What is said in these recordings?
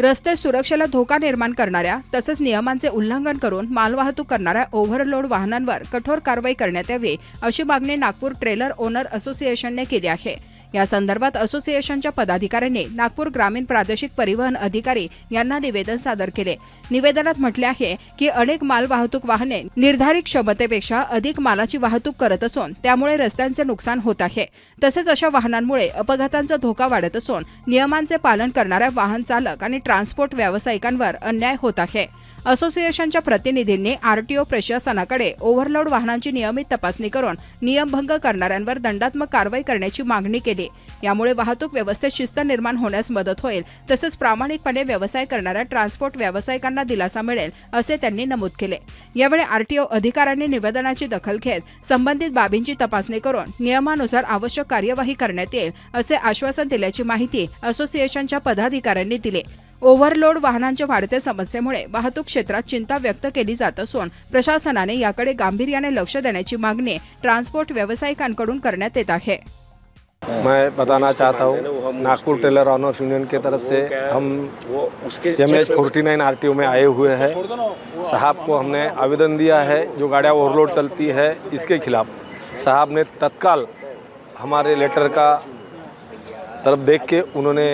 रस्ते सुरक्षेला धोका निर्माण करणाऱ्या तसेच नियमांचे उल्लंघन करून मालवाहतूक करणाऱ्या ओव्हरलोड वाहनांवर कठोर कारवाई करण्यात यावी अशी मागणी नागपूर ट्रेलर ओनर असोसिएशनने केली आहे। या संदर्भात असोसिएशनच्या पदाधिकाऱ्यांनी नागपूर ग्रामीण प्रादेशिक परिवहन अधिकारी यांना निवेदन सादर केले। निवेदनात म्हटले आहे की अनेक मालवाहतूक वाहने निर्धारित क्षमतेपेक्षा अधिक मालाची वाहतूक करत असून त्यामुळे रस्त्यांचे नुकसान होत आहे। तसेच अशा वाहनांमुळे अपघातांचा धोका वाढत असून नियमांचे पालन करणाऱ्या वाहन चालक आणि ट्रान्सपोर्ट व्यावसायिकांवर अन्याय होत आहे। असोसिएशनच्या प्रतिनिधींनी आरटीओ प्रशासनाकडे ओव्हरलोड वाहनांची नियमित तपासणी करून नियमभंग करणाऱ्यांवर दंडात्मक कारवाई करण्याची मागणी केली। यामुळे वाहतूक व्यवस्थेत शिस्त निर्माण होण्यास मदत होईल तसेच प्रामाणिकपणे व्यवसाय करणाऱ्या ट्रान्सपोर्ट व्यावसायिकांना दिलासा मिळेल असे त्यांनी नमूद केले। यावेळी आरटीओ अधिकाऱ्यांनी निवेदनाची दखल घेत संबंधित बाबींची तपासणी करून नियमानुसार आवश्यक कार्यवाही करण्यात येईल असे आश्वासन दिल्याची माहिती असोसिएशनच्या पदाधिकाऱ्यांनी दिली। ओव्हरलोड वाहनांच्या वाढत्या समस्येमुळे वाहतूक क्षेत्रात चिंता व्यक्त केली जात असून प्रशासनाने याकडे गांभीर्याने लक्ष देण्याची मागणी ट्रान्सपोर्ट व्यावसायिकांकडून करण्यात येत आहे। मैं बताना चाहता हूँ, नागपुर टेलर ऑनर्स यूनियन की तरफ से हम MH49 RTO में आए हुए हैं। साहब को हमने आवेदन दिया है, जो गाड़ियाँ ओवरलोड चलती है इसके खिलाफ साहब ने तत्काल हमारे लेटर का तरफ देख के उन्होंने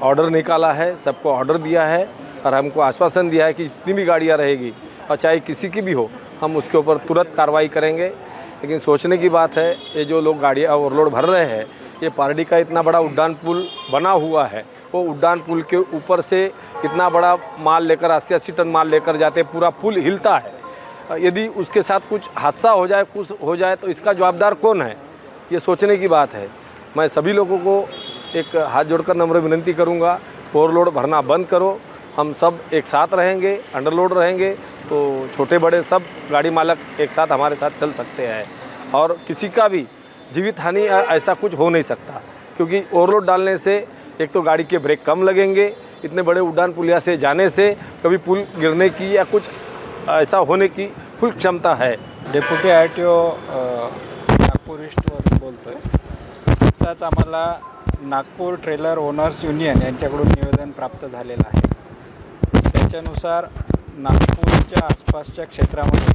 ऑर्डर निकाला है, सबको ऑर्डर दिया है और हमको आश्वासन दिया है कि जितनी भी गाड़ियाँ रहेगी और चाहे किसी की भी हो हम उसके ऊपर तुरंत कार्रवाई करेंगे। लेकिन सोचने की बात है, ये जो लोग गाड़ियाँ ओवरलोड भर रहे हैं, ये पारडी का इतना बड़ा उड्डान पुल बना हुआ है, वो उड्डान पुल के ऊपर से इतना बड़ा माल लेकर 80-80 टन माल लेकर जाते, पूरा पुल हिलता है। यदि उसके साथ कुछ हादसा हो जाए, कुछ हो जाए तो इसका जवाबदार कौन है, ये सोचने की बात है। मैं सभी लोगों को एक हाथ जोड़कर नम्र विनती करूंगा, ओवरलोड भरना बंद करो। हम सब एक साथ रहेंगे, अंडरलोड रहेंगे तो छोटे बड़े सब गाड़ी मालक एक साथ हमारे साथ चल सकते हैं और किसी का भी जीवित हानि ऐसा कुछ हो नहीं सकता, क्योंकि ओवरलोड डालने से एक तो गाड़ी के ब्रेक कम लगेंगे, इतने बड़े उड़ान पुलिया से जाने से कभी पुल गिरने की या कुछ ऐसा होने की फुल क्षमता है। डेप्युटी आरटीओ नागपूर ईस्टवरून बोलतो आहे। आत्ताच आम्हाला नागपूर ट्रेलर ओनर्स युनियन यांच्याकडून निवेदन प्राप्त झालेलं आहे। त्याच्यानुसार नागपूरच्या आसपासच्या क्षेत्रामध्ये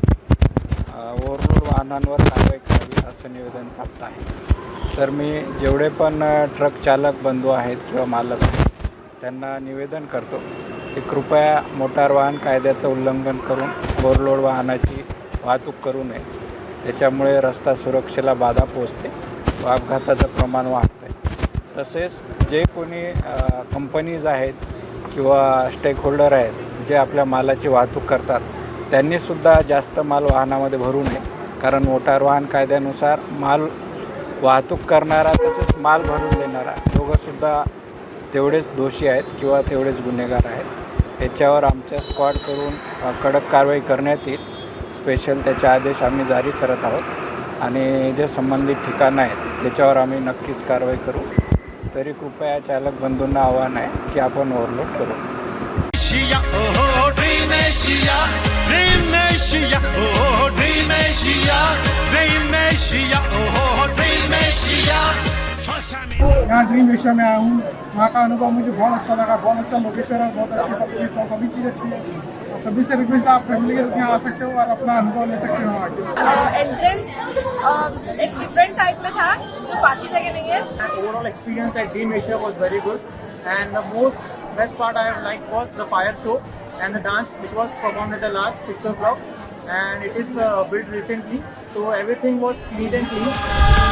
ओव्हरलोड वाहनांवर कारवाई करावी असं निवेदन प्राप्त आहे। तर मी जेवढे पण ट्रक चालक बंधू आहेत किंवा मालक आहेत त्यांना निवेदन करतो की कृपया मोटार वाहन कायद्याचं उल्लंघन करून ओव्हरलोड वाहनाची वाहतूक करू नये। त्याच्यामुळे रस्ता सुरक्षेला बाधा पोहोचते व अपघाताचं प्रमाण वाढतं आहे। तसेच जे कोणी कंपनीज आहेत किंवा स्टेक होल्डर आहेत जे आपल्या मालाची वाहतूक करतात त्यांनीसुद्धा जास्त माल वाहनामध्ये भरू नये, कारण मोटार वाहन कायद्यानुसार माल वाहतूक करणारा तसेच माल भरून देणारा दोघंसुद्धा तेवढेच दोषी आहेत किंवा तेवढेच गुन्हेगार आहेत। याच्यावर आमच्या स्क्वॉड करून कडक कारवाई करण्यात येईल। स्पेशल त्याचे आदेश आम्ही जारी करत आहोत आणि जे संबंधित ठिकाणं आहेत त्याच्यावर आम्ही नक्कीच कारवाई करू। तरी कृपया चालक बंधूंना आव्हान आहे की आपण ओव्हरलोड करू। यहाँ ड्रीम एशिया में आया हूँ। वहाँ का अनुभव मुझे बहुत अच्छा लगा, बहुत अच्छा लोकेशन है, बहुत अच्छी सभी चीज़ अच्छी है। सभी से रिक्वेस्ट आप फैमिली के साथ यहाँ आ सकते हो और अपना अनुभव ले सकते हो आके। एंट्रेंस एक डिफरेंट टाइप में था जो बाकी जगह नहीं है। Overall experience at Dream Asia was very good, and the best part I have liked was the fire show and the dance which was performed at the last 6 o'clock, and it is built recently, so everything was neat and clean.